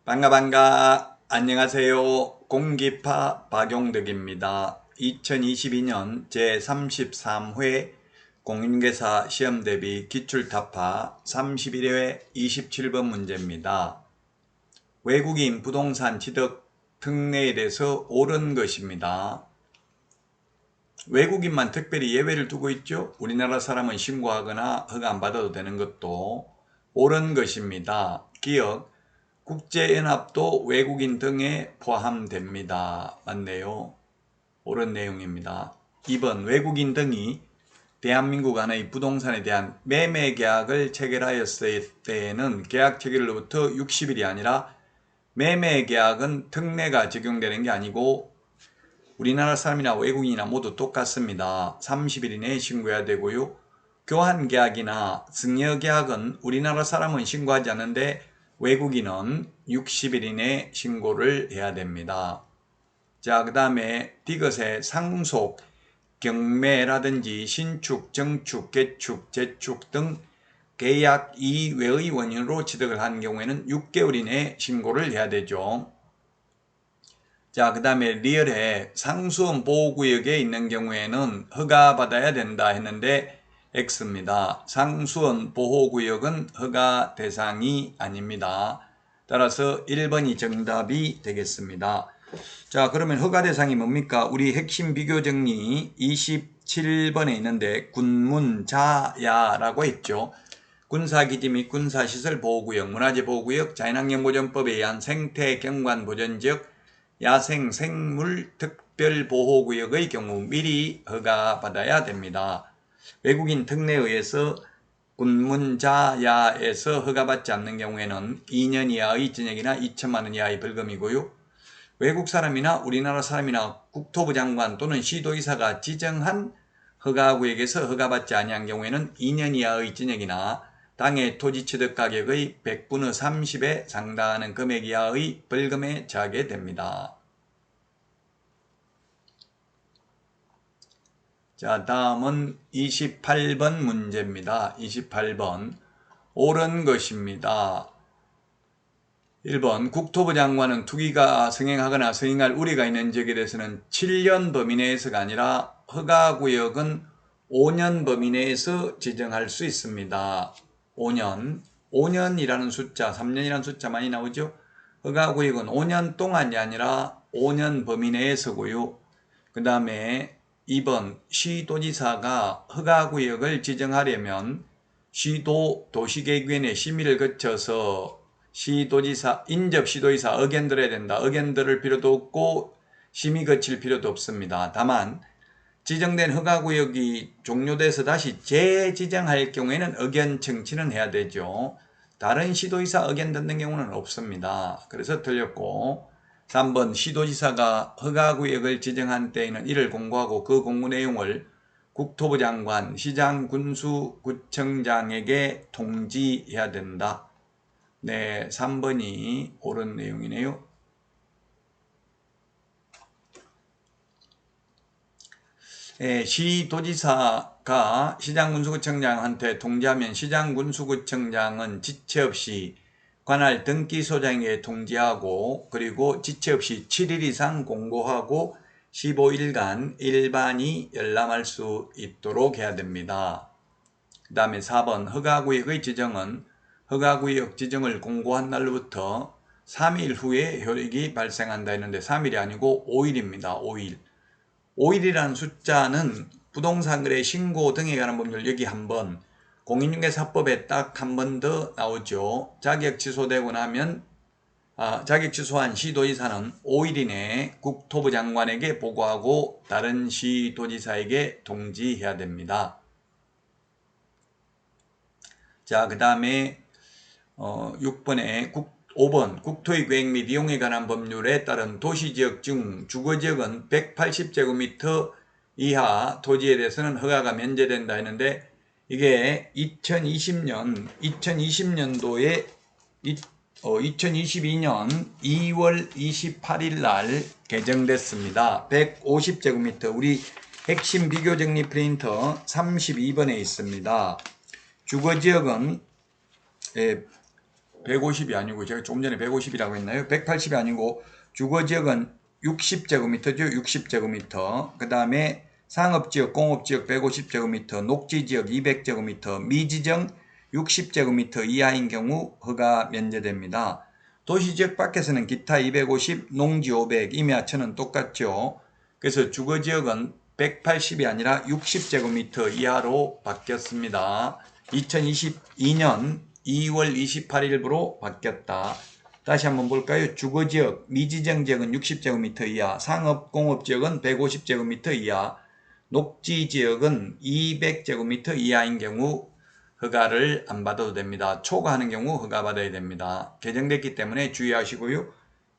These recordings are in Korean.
반가 안녕하세요. 공기파 박용덕입니다. 2022년 제33회 공인중개사 시험대비 기출타파 31회 27번 문제입니다. 외국인 부동산 취득 특례에 대해서 옳은 것입니다. 외국인만 특별히 예외를 두고 있죠. 우리나라 사람은 신고하거나 허가 안 받아도 되는 것도 옳은 것입니다. 기억 국제연합도 외국인 등에 포함됩니다. 맞네요. 옳은 내용입니다. 2번 외국인 등이 대한민국 안의 부동산에 대한 매매 계약을 체결하였을 때에는 계약 체결로부터 60일이 아니라 매매 계약은 특례가 적용되는 게 아니고 우리나라 사람이나 외국인이나 모두 똑같습니다. 30일 이내에 신고해야 되고요. 교환 계약이나 승여 계약은 우리나라 사람은 신고하지 않는데 외국인은 60일 이내 신고를 해야 됩니다. 자, 그 다음에 디귿의 상속, 경매라든지 신축, 정축, 개축, 재축 등 계약 이외의 원인으로 취득을 한 경우에는 6개월 이내에 신고를 해야 되죠. 자, 그 다음에 리얼의 상수원 보호구역에 있는 경우에는 허가받아야 된다 했는데 X입니다. 상수원 보호구역은 허가 대상이 아닙니다. 따라서 1번이 정답이 되겠습니다. 자, 그러면 허가 대상이 뭡니까? 우리 핵심 비교 정리 27번에 있는데 군문자야라고 했죠. 군사기지 및 군사시설 보호구역, 문화재 보호구역, 자연환경보전법에 의한 생태경관보전지역, 야생 생물 특별보호구역의 경우 미리 허가받아야 됩니다. 외국인 특례에 의해서 군문자야에서 허가받지 않는 경우에는 2년 이하의 징역이나 2천만 원 이하의 벌금이고요. 외국 사람이나 우리나라 사람이나 국토부 장관 또는 시도의사가 지정한 허가구역에서 허가받지 아니한 경우에는 2년 이하의 징역이나 당해 토지 취득 가격의 100분의 30에 상당하는 금액 이하의 벌금에 처하게 됩니다. 자, 다음은 28번 문제입니다. 28번 옳은 것입니다. 1번 국토부 장관은 투기가 성행하거나 성행할 우려가 있는 지역에 대해서는 7년 범위 내에서가 아니라 허가구역은 5년 범위 내에서 지정할 수 있습니다. 5년이라는 숫자, 3년이라는 숫자 많이 나오죠. 허가구역은 5년 동안이 아니라 5년 범위 내에서고요. 그 다음에 2번 시도지사가 허가구역을 지정하려면 시도 도시계획위원회 심의를 거쳐서 시도지사, 인접시도지사 의견 들어야 된다. 의견 들을 필요도 없고 심의 거칠 필요도 없습니다. 다만 지정된 허가구역이 종료돼서 다시 재지정할 경우에는 의견 청취는 해야 되죠. 다른 시도지사 의견 듣는 경우는 없습니다. 그래서 틀렸고 3번 시도지사가 허가구역을 지정한 때에는 이를 공고하고 그 공고 내용을 국토부 장관, 시장, 군수, 구청장에게 통지해야 된다. 네, 3번이 옳은 내용이네요. 시도지사가 시장군수구청장한테 통지하면 시장군수구청장은 지체 없이 관할 등기소장에게 통지하고 그리고 지체 없이 7일 이상 공고하고 15일간 일반이 열람할 수 있도록 해야 됩니다. 그 다음에 4번 허가구역의 지정은 허가구역 지정을 공고한 날로부터 3일 후에 효력이 발생한다 했는데 3일이 아니고 5일입니다. 5일. 5일이라는 숫자는 부동산 거래 신고 등에 관한 법률 여기 한번 공인중개사법에 딱 한 번 더 나오죠. 자격 취소되고 나면 자격 취소한 시도지사는 5일 이내에 국토부 장관에게 보고하고 다른 시도지사에게 통지해야 됩니다. 자, 그 다음에 6번에 5번 국토의 계획 및 이용에 관한 법률에 따른 도시지역 중 주거지역은 180제곱미터 이하 토지에 대해서는 허가가 면제된다 했는데 이게 2020년도에 2022년 2월 28일 날 개정됐습니다. 150제곱미터 우리 핵심 비교정리 프린터 32번에 있습니다. 주거지역은 150이 아니고 제가 조금 전에 150이라고 했나요? 180이 아니고 주거지역은 60제곱미터죠. 60제곱미터. 그 다음에 상업지역, 공업지역 150제곱미터, 녹지지역 200제곱미터, 미지정 60제곱미터 이하인 경우 허가 면제됩니다. 도시지역 밖에서는 기타 250, 농지 500, 임야천은 똑같죠. 그래서 주거지역은 180이 아니라 60제곱미터 이하로 바뀌었습니다. 2022년 2월 28일부로 바뀌었다. 다시 한번 볼까요? 주거지역, 미지정지역은 60제곱미터 이하, 상업, 공업지역은 150제곱미터 이하, 녹지지역은 200제곱미터 이하인 경우 허가를 안 받아도 됩니다. 초과하는 경우 허가 받아야 됩니다. 개정됐기 때문에 주의하시고요.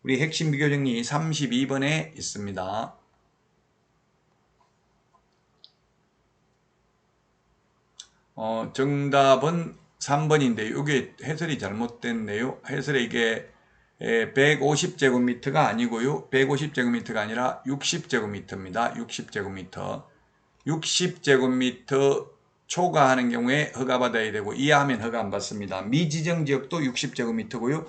우리 핵심 비교정리 32번에 있습니다. 정답은 3번인데 이게 해설이 잘못됐네요. 해설에 이게 150제곱미터가 아니고요. 150제곱미터가 아니라 60제곱미터입니다. 60제곱미터. 60제곱미터 초과하는 경우에 허가받아야 되고 이하하면 허가 안 받습니다. 미지정 지역도 60제곱미터고요.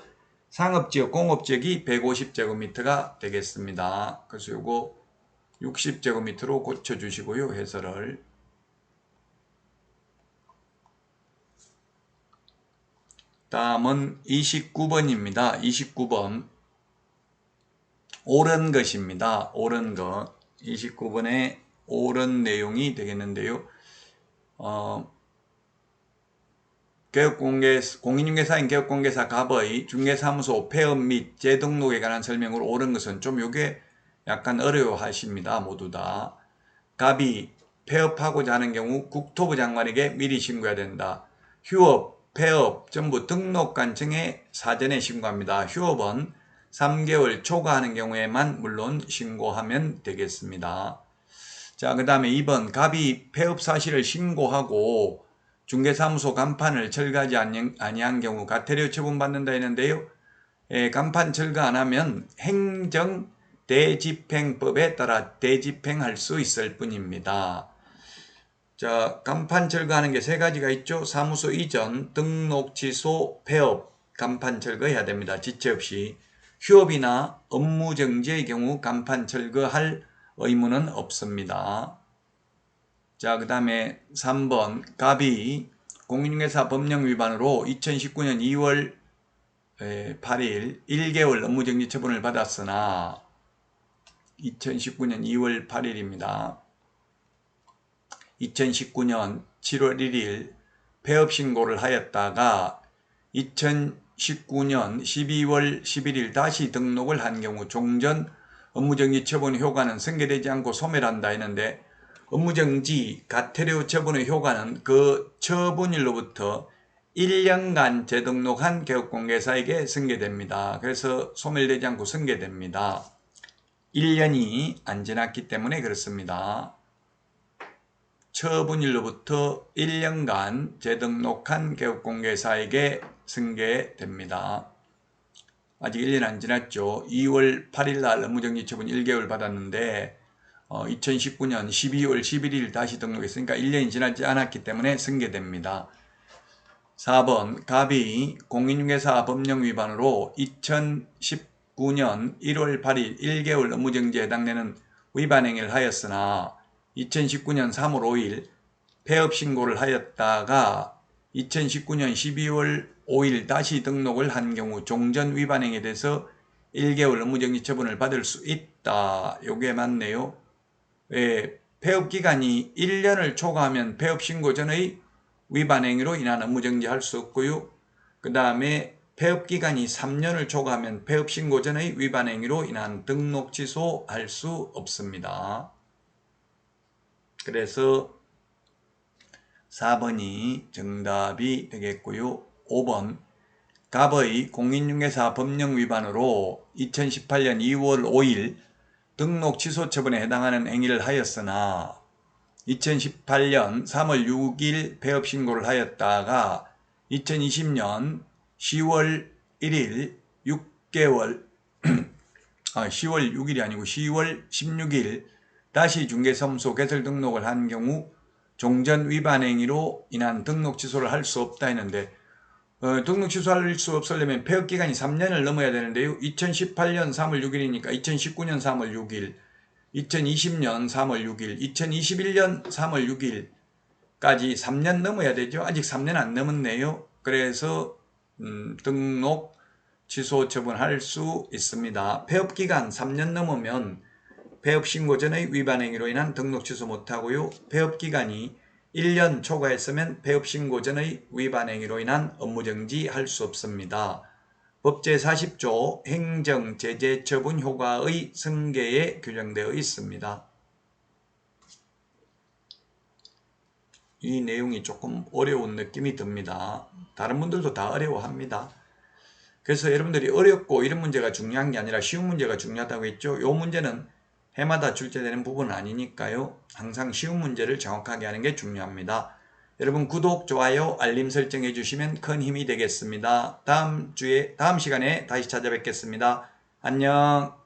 상업지역, 공업지역이 150제곱미터가 되겠습니다. 그래서 이거 60제곱미터로 고쳐주시고요. 해설을. 다음은 29번입니다. 29번. 옳은 것입니다. 옳은 것. 29번에 옳은 내용이 되겠는데요. 공인중개사인 개업공개사 갑의 중개사무소 폐업 및 재등록에 관한 설명으로 옳은 것은 좀 요게 약간 어려워하십니다. 모두 다. 갑이 폐업하고자 하는 경우 국토부 장관에게 미리 신고해야 된다. 휴업, 폐업 전부 등록관청에 사전에 신고합니다. 휴업은 3개월 초과하는 경우에만 물론 신고하면 되겠습니다. 자, 그 다음에 2번 갑이 폐업 사실을 신고하고 중개사무소 간판을 철거하지 아니한 경우 과태료 처분받는다 했는데요. 간판 철거 안 하면 행정 대집행법에 따라 대집행할 수 있을 뿐입니다. 자, 간판 철거하는 게 세 가지가 있죠. 사무소 이전, 등록 취소, 폐업, 간판 철거해야 됩니다. 지체 없이. 휴업이나 업무 정지의 경우 간판 철거할 의무는 없습니다. 자, 그 다음에 3번 갑이 공인중개사 법령 위반으로 2019년 2월 8일 1개월 업무정지 처분을 받았으나 2019년 2월 8일입니다. 2019년 7월 1일 폐업 신고를 하였다가 2019년 12월 11일 다시 등록을 한 경우 종전 업무정지 처분 효과는 승계되지 않고 소멸한다 했는데 업무정지 과태료 처분의 효과는 그 처분일로부터 1년간 재등록한 개업공개사에게 승계됩니다. 그래서 소멸되지 않고 승계됩니다. 1년이 안 지났기 때문에 그렇습니다. 처분일로부터 1년간 재등록한 개업공개사에게 승계됩니다. 아직 1년 안 지났죠. 2월 8일 날 업무정지 처분 1개월 받았는데 2019년 12월 11일 다시 등록했으니까 1년이 지나지 않았기 때문에 승계됩니다. 4번 갑이 공인중개사 법령 위반으로 2019년 1월 8일 1개월 업무정지에 해당되는 위반 행위를 하였으나 2019년 3월 5일 폐업 신고를 하였다가 2019년 12월 5일 다시 등록을 한 경우 종전 위반 행위에 대해서 1개월 업무정지 처분을 받을 수 있다. 요게 맞네요. 폐업 기간이 1년을 초과하면 폐업 신고 전의 위반 행위로 인한 업무정지 할 수 없고요. 그 다음에 폐업 기간이 3년을 초과하면 폐업 신고 전의 위반 행위로 인한 등록 취소 할 수 없습니다. 그래서 4번이 정답이 되겠고요. 5번 갑의 공인중개사 법령 위반으로 2018년 2월 5일 등록 취소 처분에 해당하는 행위를 하였으나 2018년 3월 6일 폐업 신고를 하였다가 2020년 10월 1일 6개월 10월 6일이 아니고 10월 16일 다시 중개사무소 개설 등록을 한 경우 종전 위반 행위로 인한 등록 취소를 할 수 없다 했는데 등록 취소할 수 없으려면 폐업 기간이 3년을 넘어야 되는데요. 2018년 3월 6일이니까 2019년 3월 6일, 2020년 3월 6일, 2021년 3월 6일까지 3년 넘어야 되죠. 아직 3년 안 넘었네요. 그래서 등록 취소 처분할 수 있습니다. 폐업 기간 3년 넘으면 폐업 신고 전의 위반 행위로 인한 등록 취소 못하고요. 폐업 기간이 1년 초과했으면 폐업 신고 전의 위반 행위로 인한 업무 정지할 수 없습니다. 법 제40조 행정 제재 처분 효과의 승계에 규정되어 있습니다. 이 내용이 조금 어려운 느낌이 듭니다. 다른 분들도 다 어려워합니다. 그래서 여러분들이 어렵고 이런 문제가 중요한 게 아니라 쉬운 문제가 중요하다고 했죠. 이 문제는 해마다 출제되는 부분은 아니니까요. 항상 쉬운 문제를 정확하게 하는 게 중요합니다. 여러분 구독, 좋아요, 알림 설정해 주시면 큰 힘이 되겠습니다. 다음 시간에 다시 찾아뵙겠습니다. 안녕.